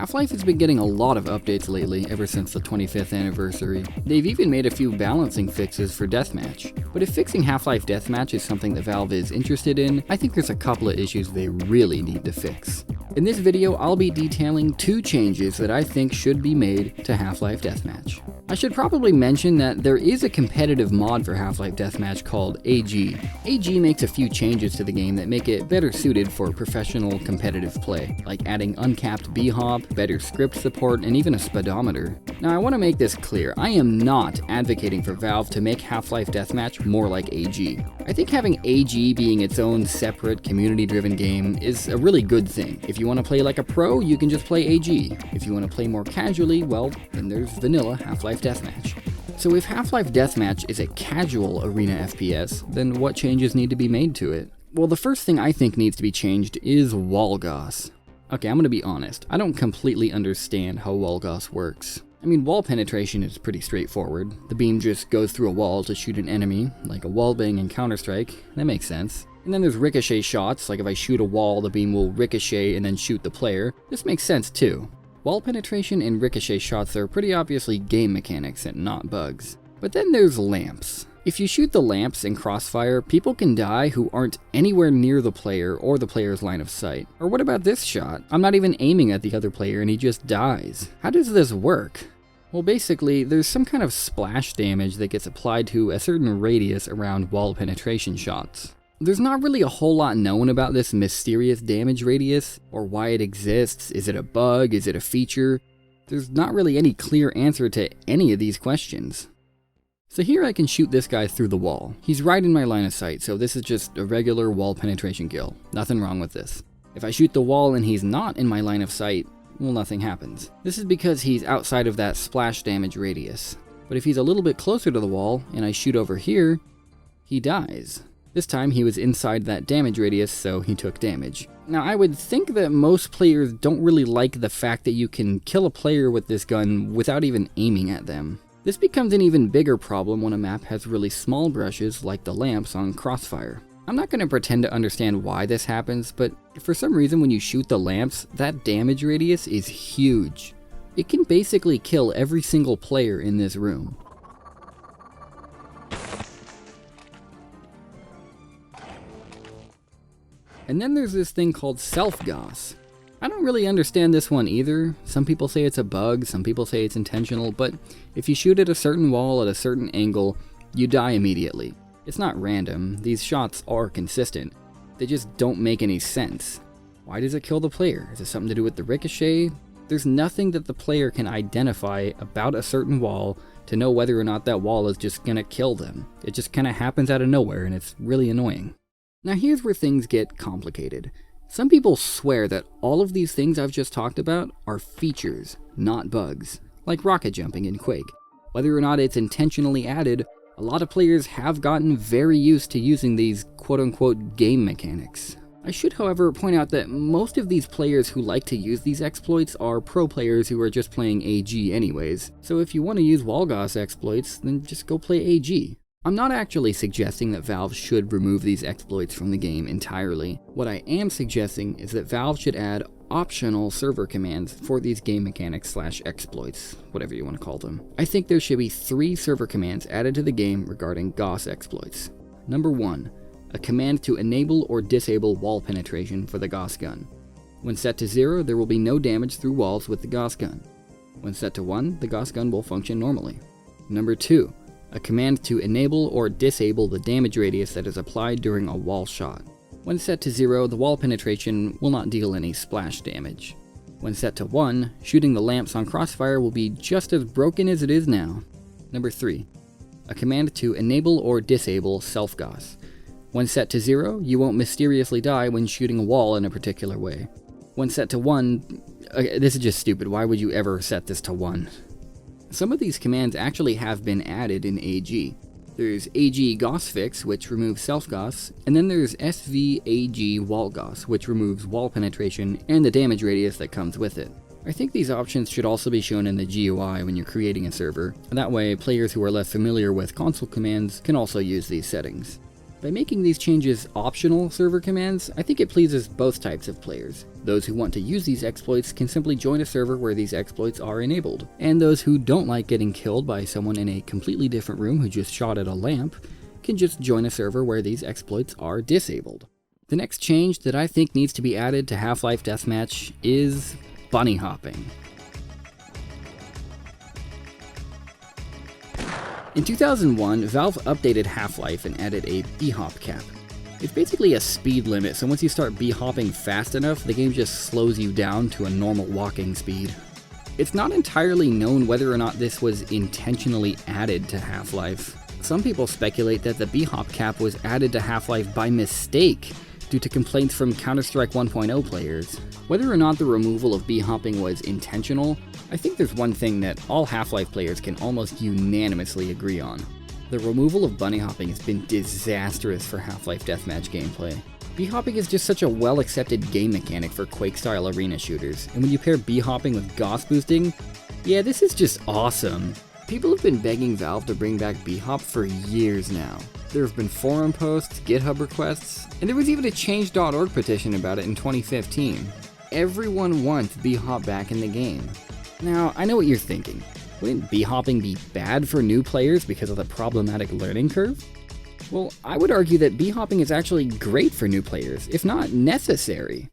Half-Life has been getting a lot of updates lately, ever since the 25th anniversary. They've even made a few balancing fixes for Deathmatch. But if fixing Half-Life Deathmatch is something that Valve is interested in, I think there's a couple of issues they really need to fix. In this video, I'll be detailing 2 changes that I think should be made to Half-Life Deathmatch. I should probably mention that there is a competitive mod for Half-Life Deathmatch called AG. AG makes a few changes to the game that make it better suited for professional competitive play, like adding uncapped B-hop, better script support, and even a speedometer. Now I want to make this clear, I am not advocating for Valve to make Half-Life Deathmatch more like AG. I think having AG being its own separate, community-driven game is a really good thing. If you want to play like a pro, you can just play AG. If you want to play more casually, well, then there's vanilla Half-Life Deathmatch. So if Half-Life Deathmatch is a casual arena FPS, then what changes need to be made to it? Well, the first thing I think needs to be changed is Wallgauss. Okay, I'm gonna be honest, I don't completely understand how Wallgauss works. I mean, wall penetration is pretty straightforward. The beam just goes through a wall to shoot an enemy, like a wallbang in Counter-Strike. That makes sense. And then there's ricochet shots, like if I shoot a wall, the beam will ricochet and then shoot the player. This makes sense too. Wall penetration and ricochet shots are pretty obviously game mechanics and not bugs. But then there's lamps. If you shoot the lamps in Crossfire, people can die who aren't anywhere near the player or the player's line of sight. Or what about this shot? I'm not even aiming at the other player and he just dies. How does this work? Well, basically, there's some kind of splash damage that gets applied to a certain radius around wall penetration shots. There's not really a whole lot known about this mysterious damage radius, or why it exists. Is it a bug? Is it a feature? There's not really any clear answer to any of these questions. So here I can shoot this guy through the wall. He's right in my line of sight, so this is just a regular wall penetration kill. Nothing wrong with this. If I shoot the wall and he's not in my line of sight, well, nothing happens. This is because he's outside of that splash damage radius. But if he's a little bit closer to the wall and I shoot over here, he dies. This time he was inside that damage radius, so he took damage. Now I would think that most players don't really like the fact that you can kill a player with this gun without even aiming at them. This becomes an even bigger problem when a map has really small brushes like the lamps on Crossfire. I'm not going to pretend to understand why this happens, but for some reason when you shoot the lamps, that damage radius is huge. It can basically kill every single player in this room. And then there's this thing called self-Gauss. I don't really understand this one either. Some people say it's a bug, some people say it's intentional, but if you shoot at a certain wall at a certain angle, you die immediately. It's not random, these shots are consistent. They just don't make any sense. Why does it kill the player? Is it something to do with the ricochet? There's nothing that the player can identify about a certain wall to know whether or not that wall is just gonna kill them. It just kinda happens out of nowhere and it's really annoying. Now here's where things get complicated. Some people swear that all of these things I've just talked about are features, not bugs, like rocket jumping in Quake. Whether or not it's intentionally added, a lot of players have gotten very used to using these quote-unquote game mechanics. I should, however, point out that most of these players who like to use these exploits are pro players who are just playing AG anyways, so if you want to use Wallgauss exploits, then just go play AG. I'm not actually suggesting that Valve should remove these exploits from the game entirely. What I am suggesting is that Valve should add optional server commands for these game mechanics / exploits, whatever you want to call them. I think there should be 3 server commands added to the game regarding Gauss exploits. Number 1, a command to enable or disable wall penetration for the Gauss gun. When set to 0, there will be no damage through walls with the Gauss gun. When set to 1, the Gauss gun will function normally. Number 2, a command to enable or disable the damage radius that is applied during a wall shot. When set to 0, the wall penetration will not deal any splash damage. When set to 1, shooting the lamps on Crossfire will be just as broken as it is now. Number 3, a command to enable or disable self-Gauss. When set to 0, you won't mysteriously die when shooting a wall in a particular way. When set to 1, this is just stupid, why would you ever set this to 1? Some of these commands actually have been added in AG. There's AG Gauss Fix, which removes self-Gauss, and then there's SVAG Wallgauss, which removes wall penetration and the damage radius that comes with it. I think these options should also be shown in the GUI when you're creating a server, and that way players who are less familiar with console commands can also use these settings. By making these changes optional server commands, I think it pleases both types of players. Those who want to use these exploits can simply join a server where these exploits are enabled, and those who don't like getting killed by someone in a completely different room who just shot at a lamp can just join a server where these exploits are disabled. The next change that I think needs to be added to Half-Life Deathmatch is bunny hopping. In 2001, Valve updated Half-Life and added a B-hop cap. It's basically a speed limit, so once you start B-hopping fast enough, the game just slows you down to a normal walking speed. It's not entirely known whether or not this was intentionally added to Half-Life. Some people speculate that the B-hop cap was added to Half-Life by mistake due to complaints from Counter-Strike 1.0 players. Whether or not the removal of B-hopping was intentional, I think there's one thing that all Half-Life players can almost unanimously agree on. The removal of bunny hopping has been disastrous for Half-Life Deathmatch gameplay. B-hopping is just such a well-accepted game mechanic for Quake-style arena shooters, and when you pair B-hopping with Gauss boosting, yeah, this is just awesome. People have been begging Valve to bring back B-hop for years now. There have been forum posts, GitHub requests, and there was even a change.org petition about it in 2015. Everyone wants B-hop back in the game. Now, I know what you're thinking. Wouldn't B-hopping be bad for new players because of the problematic learning curve? Well, I would argue that B-hopping is actually great for new players, if not necessary.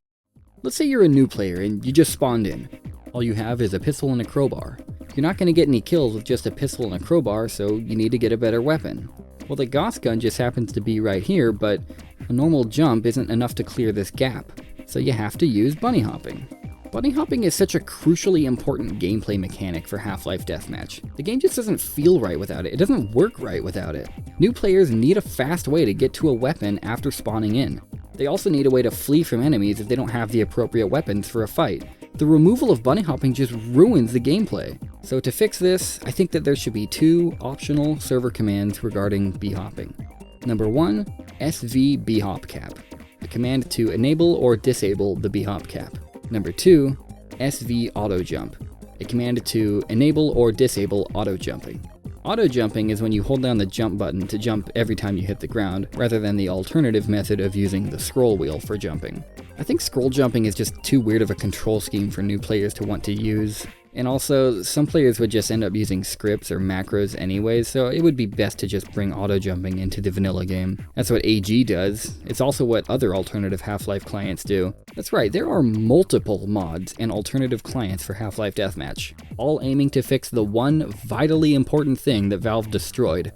Let's say you're a new player and you just spawned in. All you have is a pistol and a crowbar. You're not going to get any kills with just a pistol and a crowbar, so you need to get a better weapon. Well, the Gauss gun just happens to be right here, but a normal jump isn't enough to clear this gap, so you have to use bunny hopping. Bunny hopping is such a crucially important gameplay mechanic for Half-Life Deathmatch. The game just doesn't feel right without it. It doesn't work right without it. New players need a fast way to get to a weapon after spawning in. They also need a way to flee from enemies if they don't have the appropriate weapons for a fight. The removal of bunny hopping just ruins the gameplay. So to fix this, I think that there should be two optional server commands regarding B-hopping. Number 1, SV B-hop cap, a command to enable or disable the B-hop cap. Number 2, SV auto jump, a command to enable or disable auto jumping. Auto jumping is when you hold down the jump button to jump every time you hit the ground, rather than the alternative method of using the scroll wheel for jumping. I think scroll jumping is just too weird of a control scheme for new players to want to use. And also, some players would just end up using scripts or macros anyways, so it would be best to just bring auto jumping into the vanilla game. That's what AG does. It's also what other alternative Half-Life clients do. That's right, there are multiple mods and alternative clients for Half-Life Deathmatch, all aiming to fix the one vitally important thing that Valve destroyed: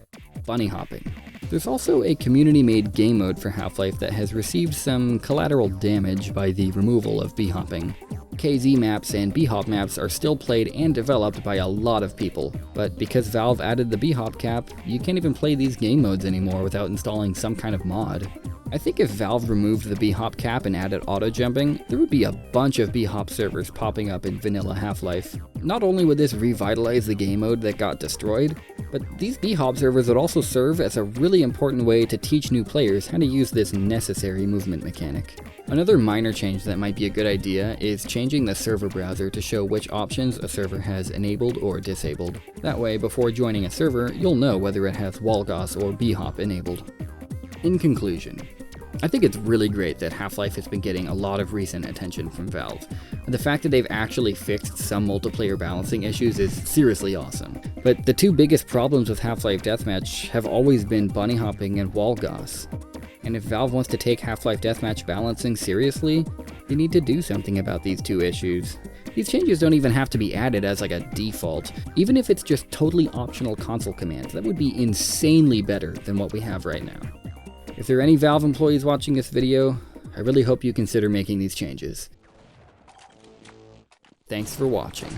bunny hopping. There's also a community-made game mode for Half-Life that has received some collateral damage by the removal of B-hopping. KZ maps and B-hop maps are still played and developed by a lot of people, but because Valve added the B-hop cap, you can't even play these game modes anymore without installing some kind of mod. I think if Valve removed the B-hop cap and added auto jumping, there would be a bunch of B-hop servers popping up in vanilla Half-Life. Not only would this revitalize the game mode that got destroyed, but these B-hop servers would also serve as a really important way to teach new players how to use this necessary movement mechanic. Another minor change that might be a good idea is changing the server browser to show which options a server has enabled or disabled. That way, before joining a server, you'll know whether it has Wallgauss or B-hop enabled. In conclusion, I think it's really great that Half-Life has been getting a lot of recent attention from Valve. The fact that they've actually fixed some multiplayer balancing issues is seriously awesome. But the two biggest problems with Half-Life Deathmatch have always been bunny hopping and Wallgauss. And if Valve wants to take Half-Life Deathmatch balancing seriously, they need to do something about these two issues. These changes don't even have to be added as like a default. Even if it's just totally optional console commands, that would be insanely better than what we have right now. If there are any Valve employees watching this video, I really hope you consider making these changes. Thanks for watching.